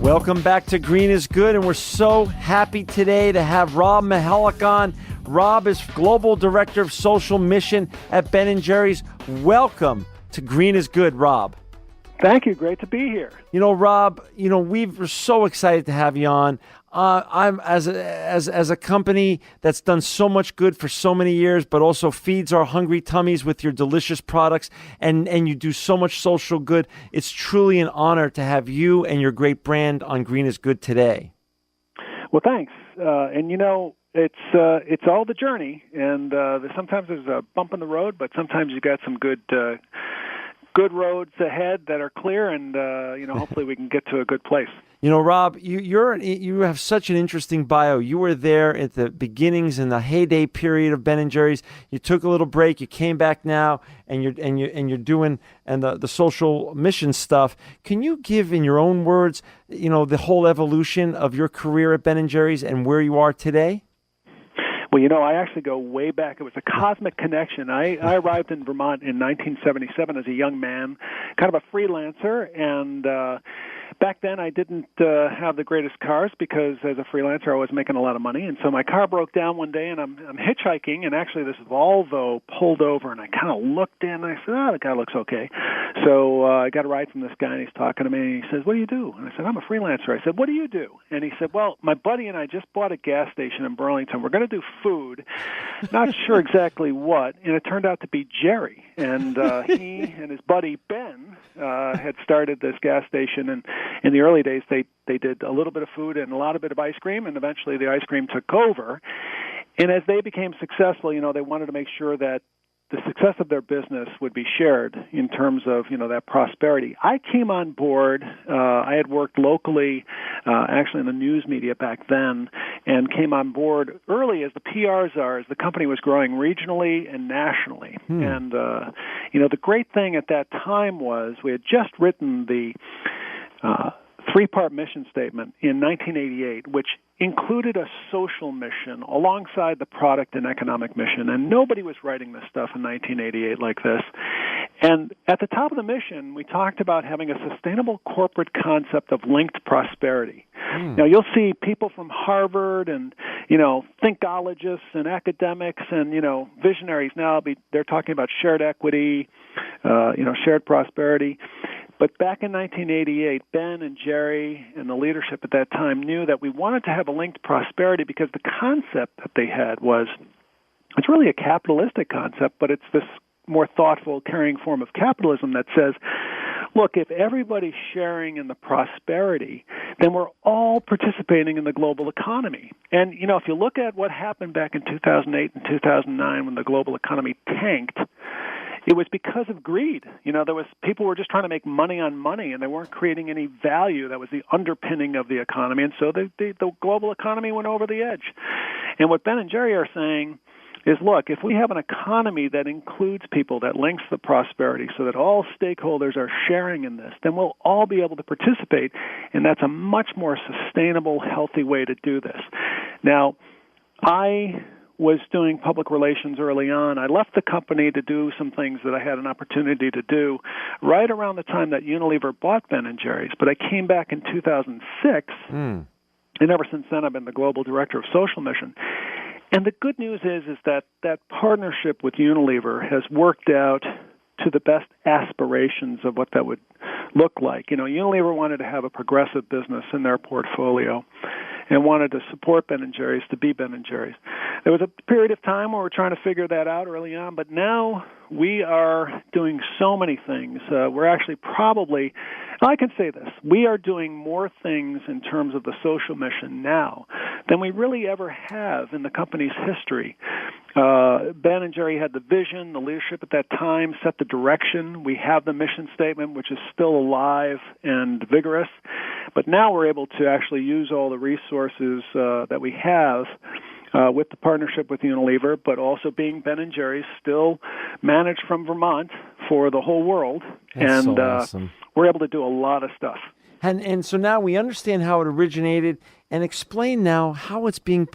Welcome back to Green is Good, and we're so happy today to have Rob Michalak on. Rob is Global Director of Social Mission at Ben & Jerry's. Welcome to Green is Good, Rob. Thank you. Great to be here. Rob, we're so excited to have you on. I'm as a company that's done so much good for so many years, but also feeds our hungry tummies with your delicious products, and you do so much social good. It's truly an honor to have you and your great brand on Green is Good today. Well, thanks. It's all the journey, and sometimes there's a bump in the road, but sometimes you got some good roads ahead that are clear, and hopefully we can get to a good place. Rob, you have such an interesting bio. You were there at the beginnings in the heyday period of Ben & Jerry's. You took a little break. You came back now, and you're doing the social mission stuff. Can you give, in your own words, the whole evolution of your career at Ben & Jerry's and where you are today? Well, I actually go way back. It was a cosmic connection. I arrived in Vermont in 1977 as a young man, kind of a freelancer, and back then I didn't have the greatest cars because as a freelancer I was making a lot of money, and so my car broke down one day, and I'm hitchhiking, and actually this Volvo pulled over, and I kind of looked in, and I said, the guy looks okay. So I got a ride from this guy, and he's talking to me, and he says, what do you do? And I said, I'm a freelancer. I said, what do you do? And he said, well, my buddy and I just bought a gas station in Burlington. We're going to do food, not sure exactly what, and it turned out to be Jerry. And he and his buddy Ben had started this gas station, and in the early days they did a little bit of food and a lot of bit of ice cream, and eventually the ice cream took over. And as they became successful, they wanted to make sure that the success of their business would be shared in terms of, that prosperity. I came on board. I had worked locally, actually in the news media back then, and came on board early as the PR czar, as the company was growing regionally and nationally. And, the great thing at that time was we had just written the three-part mission statement in 1988, which included a social mission alongside the product and economic mission, and nobody was writing this stuff in 1988 like this. And at the top of the mission, we talked about having a sustainable corporate concept of linked prosperity. Now, you'll see people from Harvard and, thinkologists and academics and, visionaries now, they're talking about shared equity, shared prosperity. But back in 1988, Ben and Jerry and the leadership at that time knew that we wanted to have a linked prosperity because the concept that they had was, it's really a capitalistic concept, but it's this more thoughtful, caring form of capitalism that says, look, if everybody's sharing in the prosperity, then we're all participating in the global economy. And, if you look at what happened back in 2008 and 2009 when the global economy tanked, it was because of greed. People were just trying to make money on money, and they weren't creating any value. That was the underpinning of the economy, and so the global economy went over the edge. And what Ben and Jerry are saying is, look, if we have an economy that includes people, that links the prosperity so that all stakeholders are sharing in this, then we'll all be able to participate, and that's a much more sustainable, healthy way to do this. Now, I was doing public relations early on. I left the company to do some things that I had an opportunity to do right around the time that Unilever bought Ben & Jerry's, but I came back in 2006, and ever since then I've been the Global Director of Social Mission. And the good news is that partnership with Unilever has worked out to the best aspirations of what that would look like. Unilever wanted to have a progressive business in their portfolio and wanted to support Ben & Jerry's to be Ben & Jerry's. There was a period of time where we're trying to figure that out early on, but now we are doing so many things. We're actually probably, I can say this, we are doing more things in terms of the social mission now than we really ever have in the company's history. Ben and Jerry had the vision, the leadership at that time set the direction. We have the mission statement, which is still alive and vigorous. But now we're able to actually use all the resources that we have with the partnership with Unilever, but also being Ben & Jerry's, still managed from Vermont for the whole world. That's and so awesome. We're able to do a lot of stuff. And so now we understand how it originated, and explain now how it's being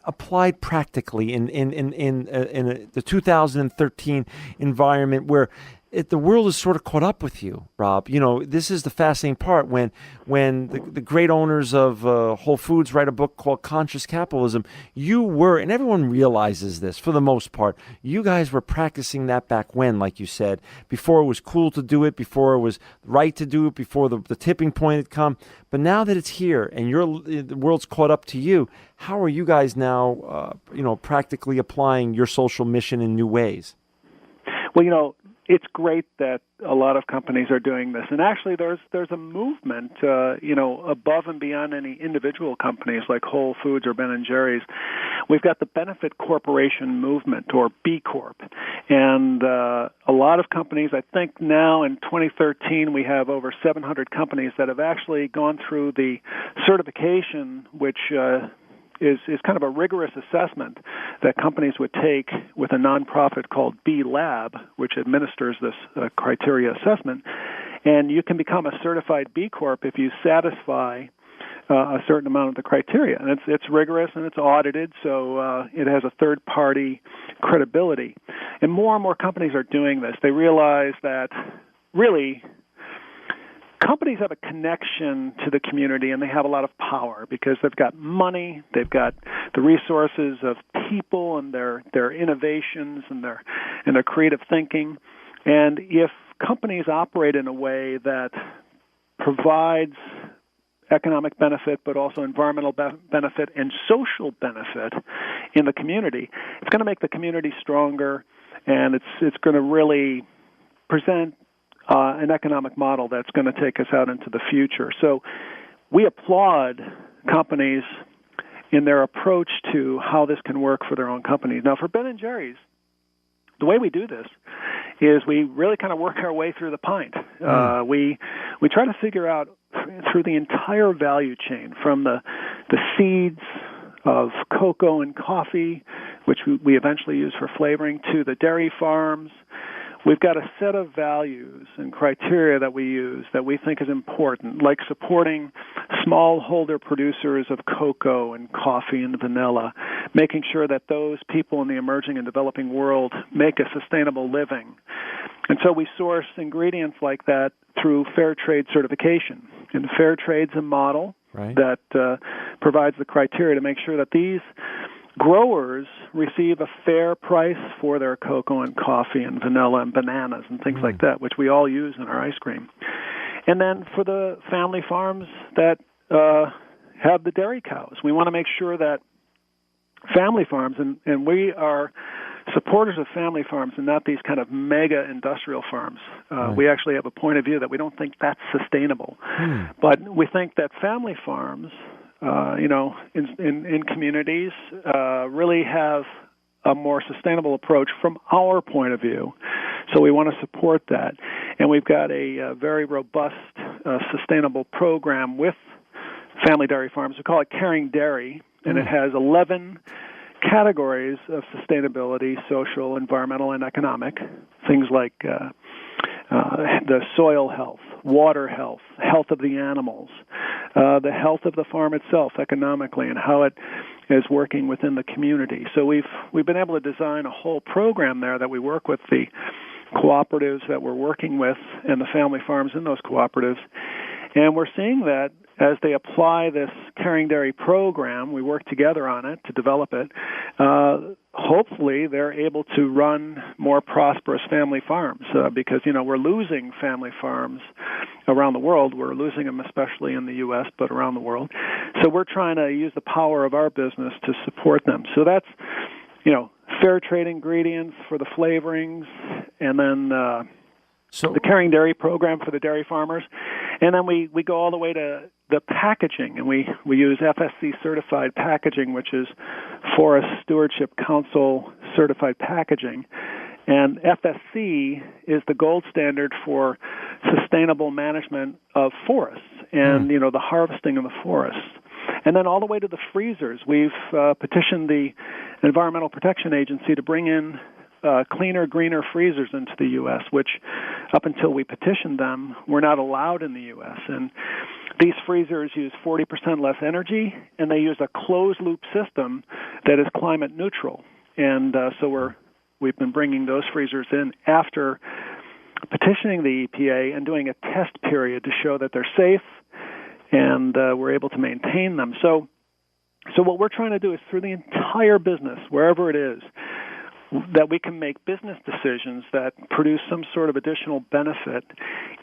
applied practically in the 2013 environment, where the world is sort of caught up with you, Rob. You know, this is the fascinating part when the great owners of Whole Foods write a book called Conscious Capitalism. You were, and everyone realizes this for the most part, you guys were practicing that back when, like you said, before it was cool to do it, before it was right to do it, before the tipping point had come. But now that it's here and the world's caught up to you, how are you guys now, practically applying your social mission in new ways? Well, it's great that a lot of companies are doing this, and actually, there's a movement, above and beyond any individual companies like Whole Foods or Ben and Jerry's. We've got the Benefit Corporation movement, or B Corp, and a lot of companies. I think now in 2013 we have over 700 companies that have actually gone through the certification, which is kind of a rigorous assessment that companies would take with a nonprofit called B Lab, which administers this criteria assessment. And you can become a certified B Corp if you satisfy a certain amount of the criteria. And it's rigorous and it's audited, so it has a third-party credibility. And more companies are doing this. They realize that really companies have a connection to the community, and they have a lot of power because they've got money, they've got the resources of people and their innovations and their creative thinking. And if companies operate in a way that provides economic benefit, but also environmental benefit and social benefit in the community, it's going to make the community stronger, and it's going to really present an economic model that's going to take us out into the future. So we applaud companies in their approach to how this can work for their own companies. Now, for Ben & Jerry's, the way we do this is we really kind of work our way through the pint. We try to figure out through the entire value chain, from the seeds of cocoa and coffee, which we eventually use for flavoring, to the dairy farms. We've got a set of values and criteria that we use that we think is important, like supporting smallholder producers of cocoa and coffee and vanilla, making sure that those people in the emerging and developing world make a sustainable living. And so we source ingredients like that through fair trade certification. And fair trade's a model that provides the criteria to make sure that these growers receive a fair price for their cocoa and coffee and vanilla and bananas and things like that, which we all use in our ice cream. And then for the family farms that have the dairy cows, we want to make sure that family farms, and we are supporters of family farms and not these kind of mega industrial farms. We actually have a point of view that we don't think that's sustainable. But we think that family farms in communities really have a more sustainable approach from our point of view. So we want to support that. And we've got a very robust, sustainable program with family dairy farms. We call it Caring Dairy, and it has 11 categories of sustainability: social, environmental, and economic. Things like the soil health, water health, health of the animals, the health of the farm itself economically, and how it is working within the community. So we've been able to design a whole program there that we work with the cooperatives that we're working with and the family farms in those cooperatives. And we're seeing that as they apply this Caring Dairy program, we work together on it to develop it. Hopefully, they're able to run more prosperous family farms because, we're losing family farms around the world. We're losing them especially in the U.S., but around the world. So we're trying to use the power of our business to support them. So that's, fair trade ingredients for the flavorings, and then the Caring Dairy program for the dairy farmers. And then we go all the way to the packaging, and we use FSC certified packaging, which is Forest Stewardship Council certified packaging. And FSC is the gold standard for sustainable management of forests and, the harvesting of the forests. And then all the way to the freezers. We've petitioned the Environmental Protection Agency to bring in cleaner, greener freezers into the U.S., which up until we petitioned them, were not allowed in the U.S. And these freezers use 40% less energy, and they use a closed-loop system that is climate neutral. And so we've been bringing those freezers in after petitioning the EPA and doing a test period to show that they're safe and we're able to maintain them. So what we're trying to do is through the entire business, wherever it is, that we can make business decisions that produce some sort of additional benefit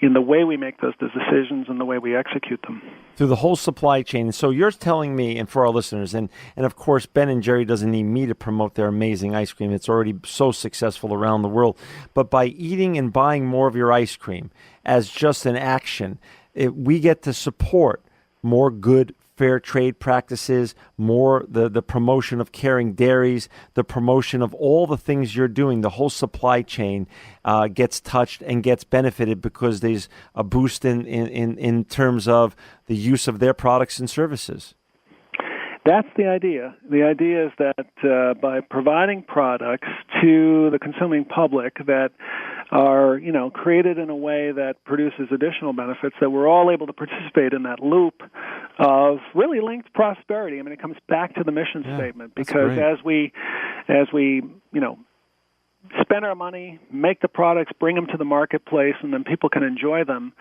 in the way we make those decisions and the way we execute them. Through the whole supply chain. So you're telling me, and for our listeners, and of course, Ben & Jerry doesn't need me to promote their amazing ice cream. It's already so successful around the world. But by eating and buying more of your ice cream as just an action, we get to support more good fair trade practices, more the promotion of caring dairies, the promotion of all the things you're doing. The whole supply chain gets touched and gets benefited because there's a boost in terms of the use of their products and services. That's the idea. The idea is that by providing products to the consuming public that are, created in a way that produces additional benefits, that we're all able to participate in that loop of really linked prosperity. I mean, it comes back to the mission statement, because as we spend our money, make the products, bring them to the marketplace, and then people can enjoy them,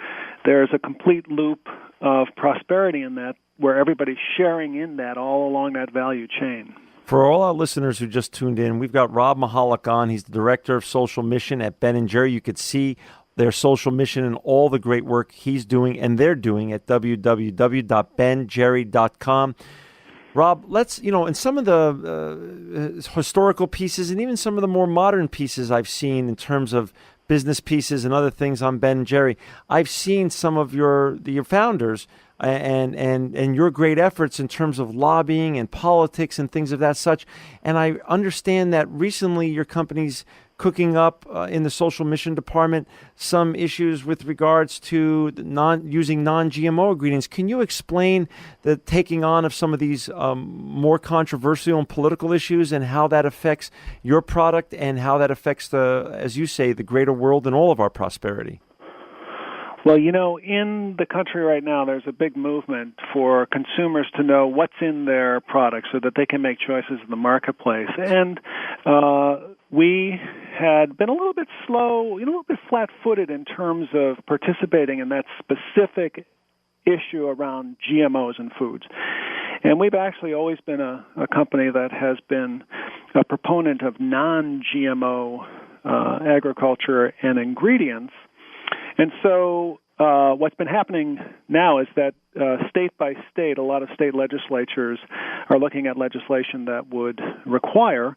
there's a complete loop of prosperity in that, where everybody's sharing in that all along that value chain. For all our listeners who just tuned in, we've got Rob Michalak on. He's the Director of Social Mission at Ben & Jerry. You could see their social mission and all the great work he's doing and they're doing at www.benjerry.com. Rob, let's, in some of the historical pieces and even some of the more modern pieces I've seen in terms of business pieces and other things on Ben & Jerry, I've seen some of your founders and your great efforts in terms of lobbying and politics and things of that such. And I understand that recently your company's cooking up in the social mission department some issues with regards to using non-GMO ingredients. Can you explain the taking on of some of these more controversial and political issues and how that affects your product and how that affects as you say, the greater world and all of our prosperity? Well, in the country right now, there's a big movement for consumers to know what's in their products so that they can make choices in the marketplace. And we had been a little bit slow, a little bit flat-footed in terms of participating in that specific issue around GMOs in foods. And we've actually always been a company that has been a proponent of non-GMO agriculture and ingredients. And so what's been happening now is that state by state, a lot of state legislatures are looking at legislation that would require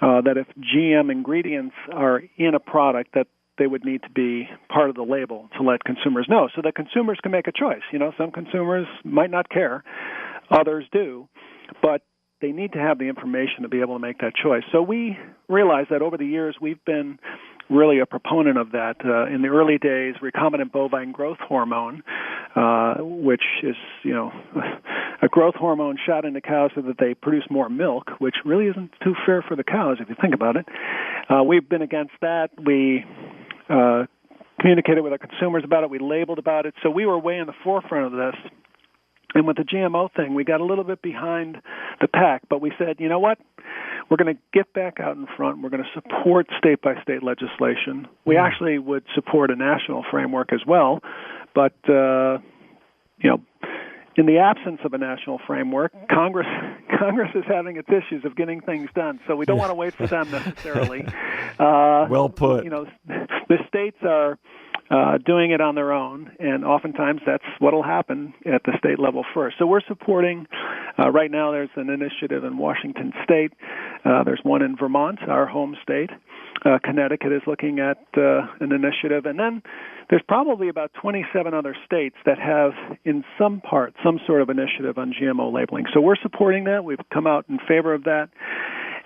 that if GM ingredients are in a product, that they would need to be part of the label to let consumers know, so that consumers can make a choice. Some consumers might not care, others do, but they need to have the information to be able to make that choice. So we realize that over the years we've been really a proponent of that. In the early days, recombinant bovine growth hormone, which is, a growth hormone shot into cows so that they produce more milk, which really isn't too fair for the cows if you think about it. We've been against that. We communicated with our consumers about it. We labeled about it. So we were way in the forefront of this. And with the GMO thing, we got a little bit behind the pack, but we said, you know what? We're going to get back out in front. We're going to support state-by-state legislation. We actually would support a national framework as well, but, in the absence of a national framework, Congress is having its issues of getting things done, so we don't want to wait for them necessarily. Well put. The states are doing it on their own, and oftentimes that's what will happen at the state level first. So we're supporting, right now there's an initiative in Washington State. There's one in Vermont, our home state. Connecticut is looking at an initiative. And then there's probably about 27 other states that have, in some part, some sort of initiative on GMO labeling. So we're supporting that. We've come out in favor of that.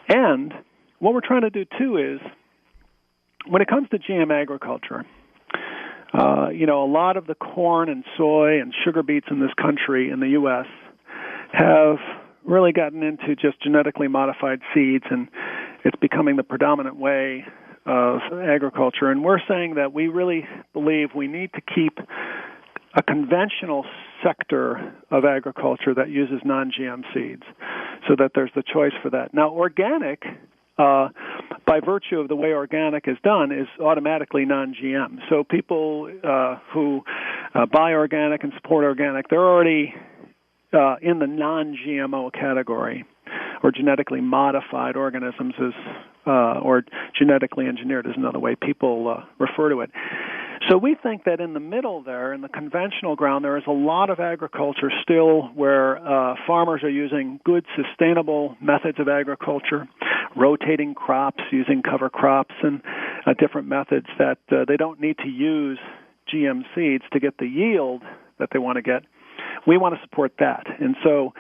And what we're trying to do, too, is when it comes to GM agriculture, a lot of the corn and soy and sugar beets in this country, in the U.S., have really gotten into just genetically modified seeds, and it's becoming the predominant way of agriculture. And we're saying that we really believe we need to keep a conventional sector of agriculture that uses non-GM seeds so that there's the choice for that. Now, organic by virtue of the way organic is done, is automatically non-GM. So people who buy organic and support organic, they're already in the non-GMO category, or genetically modified organisms, or genetically engineered is another way people refer to it. So we think that in the middle there, in the conventional ground, there is a lot of agriculture still where farmers are using good, sustainable methods of agriculture, rotating crops, using cover crops, and different methods that they don't need to use GM seeds to get the yield that they want to get. We want to support that. And so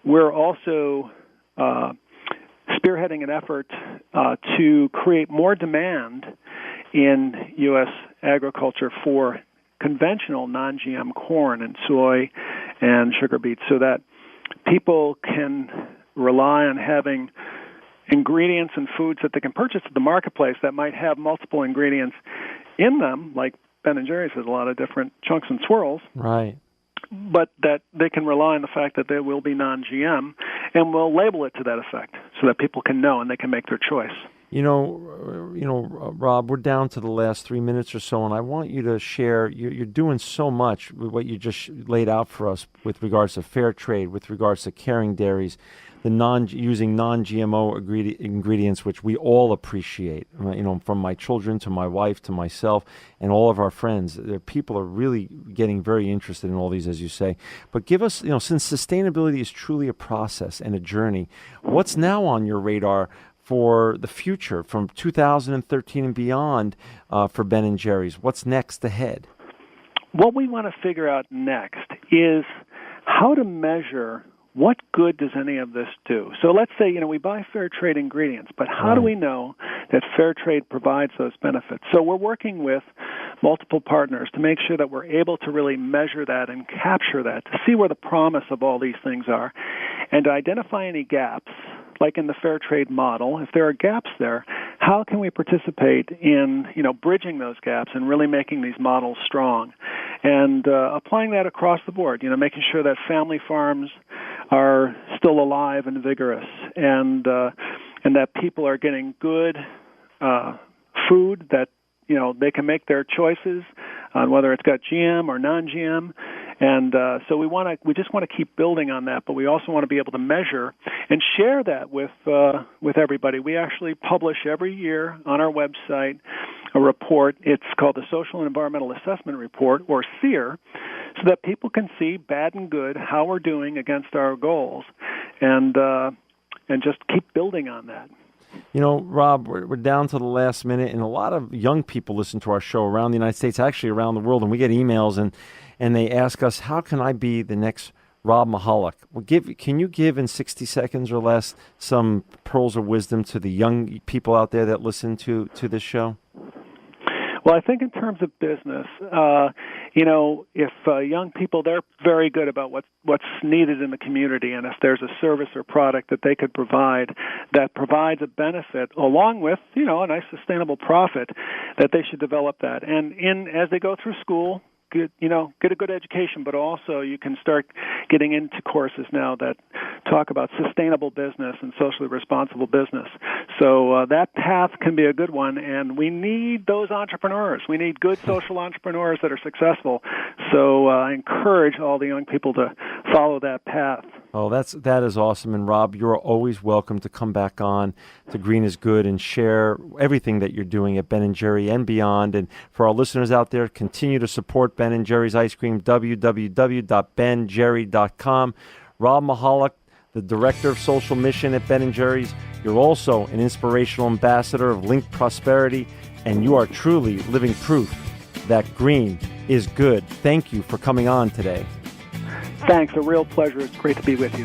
we're also spearheading an effort to create more demand in U.S. agriculture for conventional non-GM corn and soy and sugar beets, so that people can rely on having ingredients and foods that they can purchase at the marketplace that might have multiple ingredients in them, like Ben & Jerry's has a lot of different chunks and swirls. Right. But that they can rely on the fact that they will be non-GM, and we'll label it to that effect so that people can know and they can make their choice. Rob, we're down to the last 3 minutes or so, and I want you to share. You're doing so much with what you just laid out for us with regards to fair trade, with regards to caring dairies, using non-GMO ingredients, which we all appreciate. From my children to my wife to myself and all of our friends, people are really getting very interested in all these, as you say. But give us, since sustainability is truly a process and a journey, what's now on your radar for the future, from 2013 and beyond, for Ben & Jerry's? What's next ahead? What we want to figure out next is how to measure what good does any of this do. So let's say, we buy fair trade ingredients, but how do we know that fair trade provides those benefits? So we're working with multiple partners to make sure that we're able to really measure that and capture that, to see where the promise of all these things are, and to identify any gaps, like in the fair trade model. If there are gaps there, how can we participate in, bridging those gaps and really making these models strong? And applying that across the board, making sure that family farms are still alive and vigorous, and that people are getting good food that, they can make their choices on whether it's got GM or non-GM. And so we just want to keep building on that, but we also want to be able to measure and share that with everybody. We actually publish every year on our website a report. It's called the Social and Environmental Assessment Report, or SEER, so that people can see bad and good, how we're doing against our goals, and just keep building on that. Rob, we're down to the last minute, and a lot of young people listen to our show around the United States, actually around the world, and we get emails and they ask us, how can I be the next Rob Michalak? Well, can you give in 60 seconds or less some pearls of wisdom to the young people out there that listen to this show? Well, I think in terms of business, if young people, they're very good about what's needed in the community, and if there's a service or product that they could provide that provides a benefit along with, a nice sustainable profit, that they should develop that. And as they go through school, get a good education, but also you can start getting into courses now that talk about sustainable business and socially responsible business. So that path can be a good one, and we need those entrepreneurs. We need good social entrepreneurs that are successful. So I encourage all the young people to follow that path. Oh, that is awesome. And Rob, you're always welcome to come back on to Green is Good and share everything that you're doing at Ben & Jerry and beyond. And for our listeners out there, continue to support Ben & Jerry's Ice Cream, www.benjerry.com. Rob Michalak, the Director of Social Mission at Ben & Jerry's. You're also an inspirational ambassador of Linked Prosperity, and you are truly living proof that green is good. Thank you for coming on today. Thanks. A real pleasure. It's great to be with you.